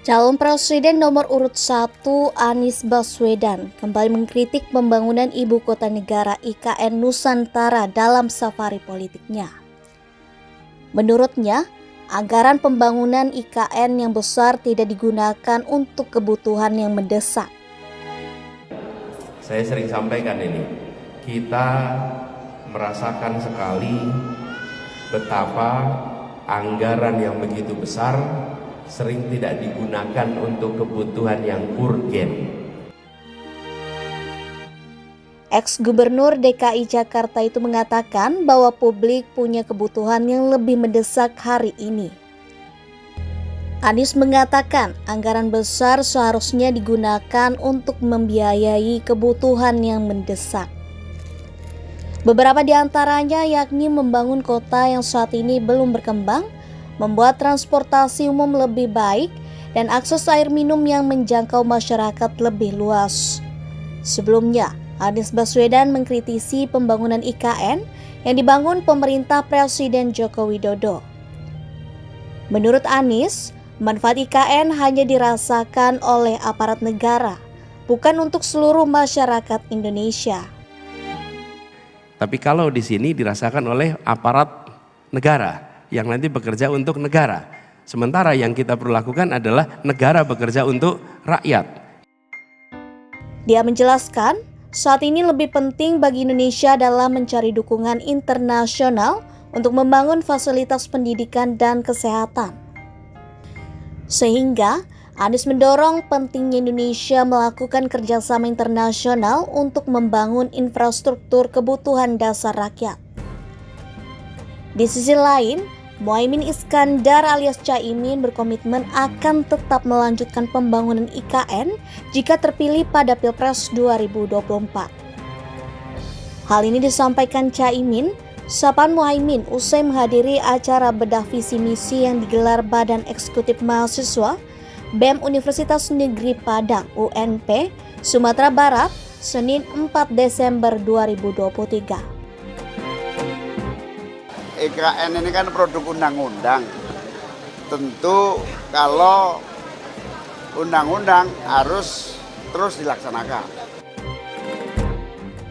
Calon Presiden nomor urut 1 Anies Baswedan kembali mengkritik pembangunan Ibu Kota Negara IKN Nusantara dalam safari politiknya. Menurutnya, anggaran pembangunan IKN yang besar tidak digunakan untuk kebutuhan yang mendesak. Saya sering sampaikan ini, kita merasakan sekali betapa anggaran yang begitu besar sering tidak digunakan untuk kebutuhan yang urgen. Ex-Gubernur DKI Jakarta itu mengatakan bahwa publik punya kebutuhan yang lebih mendesak hari ini. Anies mengatakan anggaran besar seharusnya digunakan untuk membiayai kebutuhan yang mendesak. Beberapa di antaranya yakni membangun kota yang saat ini belum berkembang, membuat transportasi umum lebih baik, dan akses air minum yang menjangkau masyarakat lebih luas. Sebelumnya, Anies Baswedan mengkritisi pembangunan IKN yang dibangun pemerintah Presiden Joko Widodo. Menurut Anies, manfaat IKN hanya dirasakan oleh aparat negara, bukan untuk seluruh masyarakat Indonesia. Tapi kalau di sini dirasakan oleh aparat negara yang nanti bekerja untuk negara. Sementara yang kita perlu lakukan adalah negara bekerja untuk rakyat. Dia menjelaskan, saat ini lebih penting bagi Indonesia dalam mencari dukungan internasional untuk membangun fasilitas pendidikan dan kesehatan. Sehingga, Anies mendorong pentingnya Indonesia melakukan kerjasama internasional untuk membangun infrastruktur kebutuhan dasar rakyat. Di sisi lain, Muhaimin Iskandar alias Caimin berkomitmen akan tetap melanjutkan pembangunan IKN jika terpilih pada Pilpres 2024. Hal ini disampaikan Caimin, sapaan Muhaimin usai menghadiri acara bedah visi misi yang digelar Badan Eksekutif Mahasiswa BEM Universitas Negeri Padang UNP, Sumatera Barat, Senin 4 Desember 2023. IKN ini kan produk undang-undang. Tentu kalau undang-undang harus terus dilaksanakan.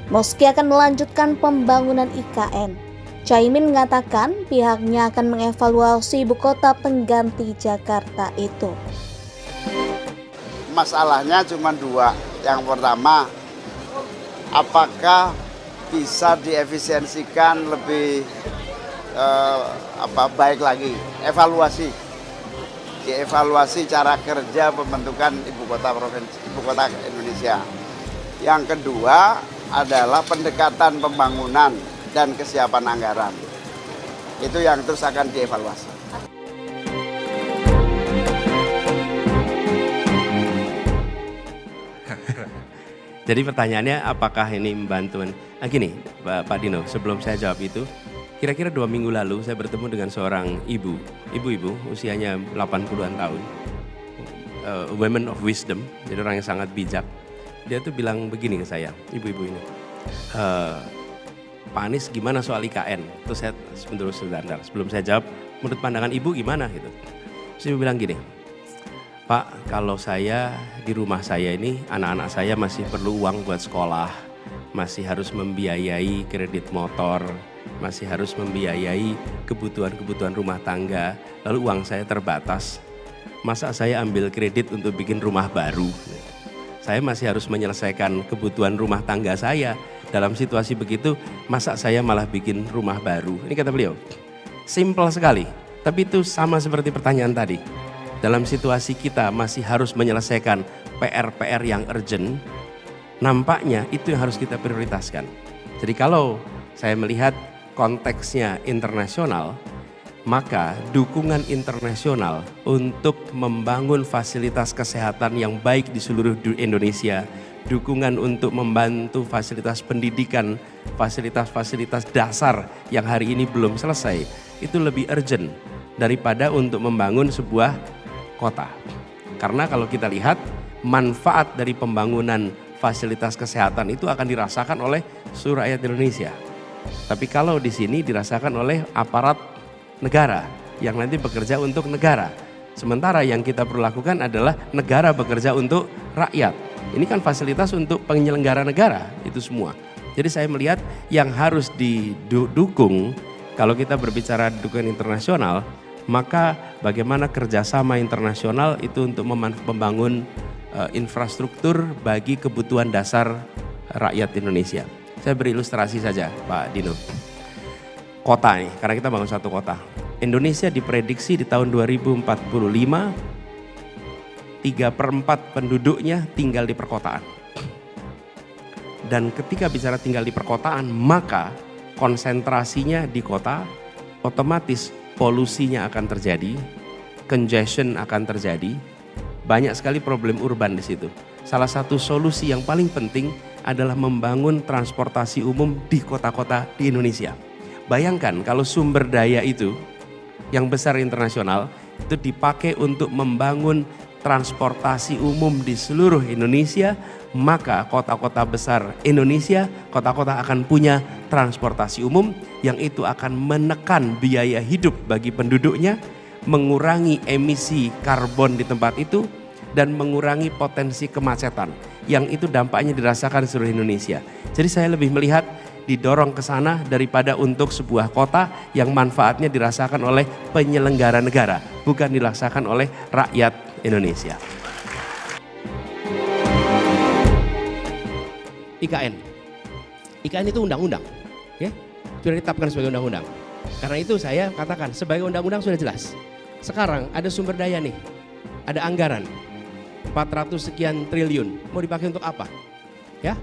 Meski akan melanjutkan pembangunan IKN, Caimin mengatakan pihaknya akan mengevaluasi ibu kota pengganti Jakarta itu. Masalahnya cuma dua. Yang pertama, apakah bisa diefisiensikan lebih baik lagi, dievaluasi cara kerja pembentukan ibu kota Indonesia. Yang kedua adalah pendekatan pembangunan dan kesiapan anggaran. Itu yang terus akan dievaluasi. Jadi pertanyaannya apakah ini membantu? Gini Pak Dino, sebelum saya jawab itu, kira-kira 2 minggu lalu saya bertemu dengan seorang ibu-ibu usianya 80-an tahun, women of wisdom, jadi orang yang sangat bijak. Dia tuh bilang begini ke saya, ibu-ibu ini, Pak Anies gimana soal IKN? Terus saya sebentar, sebelum saya jawab, menurut pandangan ibu gimana gitu. Terus ibu bilang gini, Pak, kalau saya di rumah saya ini, anak-anak saya masih perlu uang buat sekolah, masih harus membiayai kredit motor, masih harus membiayai kebutuhan-kebutuhan rumah tangga, lalu uang saya terbatas. Masa saya ambil kredit untuk bikin rumah baru? Saya masih harus menyelesaikan kebutuhan rumah tangga saya. Dalam situasi begitu, masa saya malah bikin rumah baru? Ini kata beliau. Simpel sekali, tapi itu sama seperti pertanyaan tadi. Dalam situasi kita masih harus menyelesaikan PR-PR yang urgent, nampaknya itu yang harus kita prioritaskan. Jadi kalau saya melihat konteksnya internasional, maka dukungan internasional untuk membangun fasilitas kesehatan yang baik di seluruh Indonesia, dukungan untuk membantu fasilitas pendidikan, fasilitas-fasilitas dasar yang hari ini belum selesai, itu lebih urgent daripada untuk membangun sebuah kota. Karena kalau kita lihat manfaat dari pembangunan fasilitas kesehatan itu akan dirasakan oleh seluruh rakyat Indonesia. Tapi kalau di sini dirasakan oleh aparat negara yang nanti bekerja untuk negara. Sementara yang kita perlu lakukan adalah negara bekerja untuk rakyat. Ini kan fasilitas untuk penyelenggara negara itu semua. Jadi saya melihat yang harus didukung kalau kita berbicara dukungan internasional, maka bagaimana kerjasama internasional itu untuk membangun infrastruktur bagi kebutuhan dasar rakyat Indonesia. Saya beri ilustrasi saja Pak Dino. Kota nih, karena kita bangun satu kota. Indonesia diprediksi di tahun 2045 3/4 penduduknya tinggal di perkotaan. Dan ketika bicara tinggal di perkotaan, maka konsentrasinya di kota, otomatis polusinya akan terjadi, congestion akan terjadi, banyak sekali problem urban di situ. Salah satu solusi yang paling penting adalah membangun transportasi umum di kota-kota di Indonesia. Bayangkan kalau sumber daya itu yang besar internasional itu dipakai untuk membangun transportasi umum di seluruh Indonesia, maka kota-kota besar Indonesia, kota-kota akan punya transportasi umum yang itu akan menekan biaya hidup bagi penduduknya, mengurangi emisi karbon di tempat itu, dan mengurangi potensi kemacetan yang itu dampaknya dirasakan seluruh Indonesia. Jadi saya lebih melihat didorong ke sana daripada untuk sebuah kota yang manfaatnya dirasakan oleh penyelenggara negara, bukan dirasakan oleh rakyat Indonesia. IKN itu undang-undang, ya, sudah ditetapkan sebagai undang-undang. Karena itu saya katakan sebagai undang-undang sudah jelas. Sekarang ada sumber daya nih, ada anggaran 400 sekian triliun, mau dipakai untuk apa? Ya,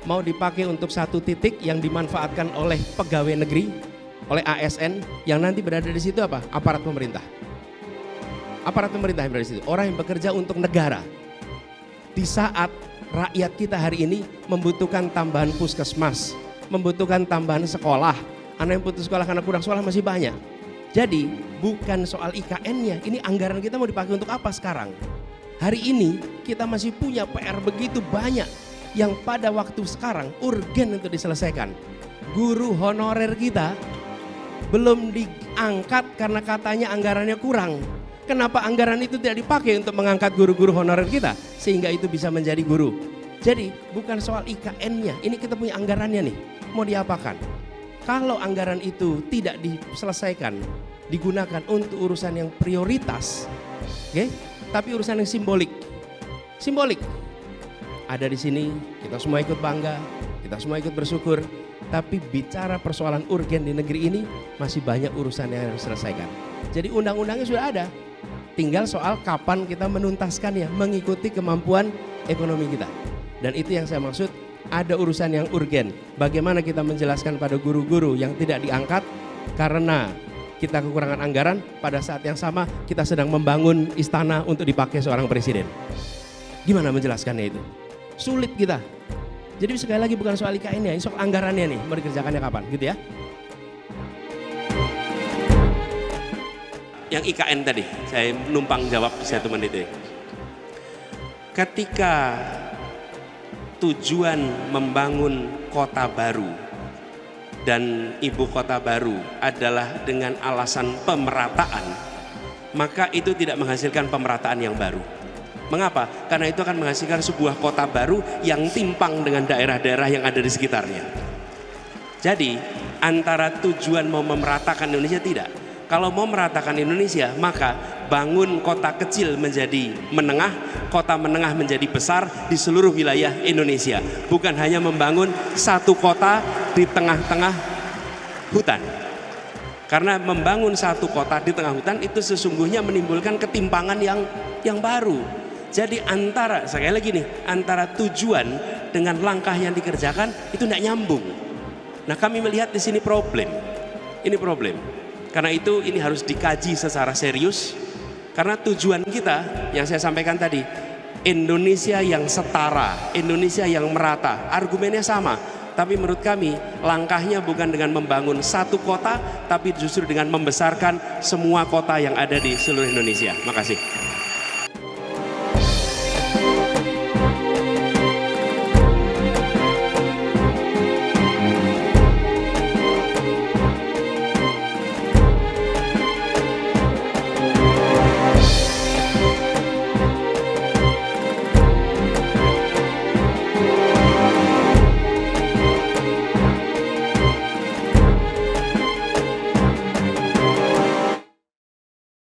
mau dipakai untuk satu titik yang dimanfaatkan oleh pegawai negeri, oleh ASN yang nanti berada di situ apa? Aparat pemerintah. Aparat pemerintah yang berada di situ, orang yang bekerja untuk negara. Di saat rakyat kita hari ini membutuhkan tambahan puskesmas, membutuhkan tambahan sekolah, anak yang putus sekolah karena kurang sekolah masih banyak. Jadi bukan soal IKN-nya, ini anggaran kita mau dipakai untuk apa sekarang? Hari ini kita masih punya PR begitu banyak yang pada waktu sekarang urgen untuk diselesaikan. Guru honorer kita belum diangkat karena katanya anggarannya kurang. Kenapa anggaran itu tidak dipakai untuk mengangkat guru-guru honorer kita sehingga itu bisa menjadi guru? Jadi bukan soal IKN-nya, ini kita punya anggarannya nih, mau diapakan? Kalau anggaran itu tidak diselesaikan, digunakan untuk urusan yang prioritas, okay? Tapi urusan yang simbolik. Ada di sini, kita semua ikut bangga, kita semua ikut bersyukur. Tapi bicara persoalan urgen di negeri ini masih banyak urusan yang harus diselesaikan. Jadi undang-undangnya sudah ada. Tinggal soal kapan kita menuntaskannya, mengikuti kemampuan ekonomi kita. Dan itu yang saya maksud, ada urusan yang urgen. Bagaimana kita menjelaskan pada guru-guru yang tidak diangkat karena kita kekurangan anggaran, pada saat yang sama kita sedang membangun istana untuk dipakai seorang presiden. Gimana menjelaskannya itu? Sulit kita. Jadi sekali lagi bukan soal IKN-nya, ini soal anggarannya nih, mau dikerjakannya kapan, gitu ya. Yang IKN tadi, saya numpang jawab di 1 menit ini. Ketika tujuan membangun kota baru dan ibu kota baru adalah dengan alasan pemerataan, maka itu tidak menghasilkan pemerataan yang baru. Mengapa? Karena itu akan menghasilkan sebuah kota baru yang timpang dengan daerah-daerah yang ada di sekitarnya. Jadi antara tujuan mau memeratakan Indonesia tidak. Kalau mau meratakan Indonesia, maka bangun kota kecil menjadi menengah, kota menengah menjadi besar di seluruh wilayah Indonesia. Bukan hanya membangun satu kota di tengah-tengah hutan. Karena membangun satu kota di tengah hutan itu sesungguhnya menimbulkan ketimpangan yang baru. Jadi sekali lagi nih, antara tujuan dengan langkah yang dikerjakan itu tidak nyambung. Nah, kami melihat di sini problem. Ini problem. Karena itu ini harus dikaji secara serius. Karena tujuan kita yang saya sampaikan tadi, Indonesia yang setara, Indonesia yang merata, argumennya sama. Tapi menurut kami langkahnya bukan dengan membangun satu kota, tapi justru dengan membesarkan semua kota yang ada di seluruh Indonesia. Makasih.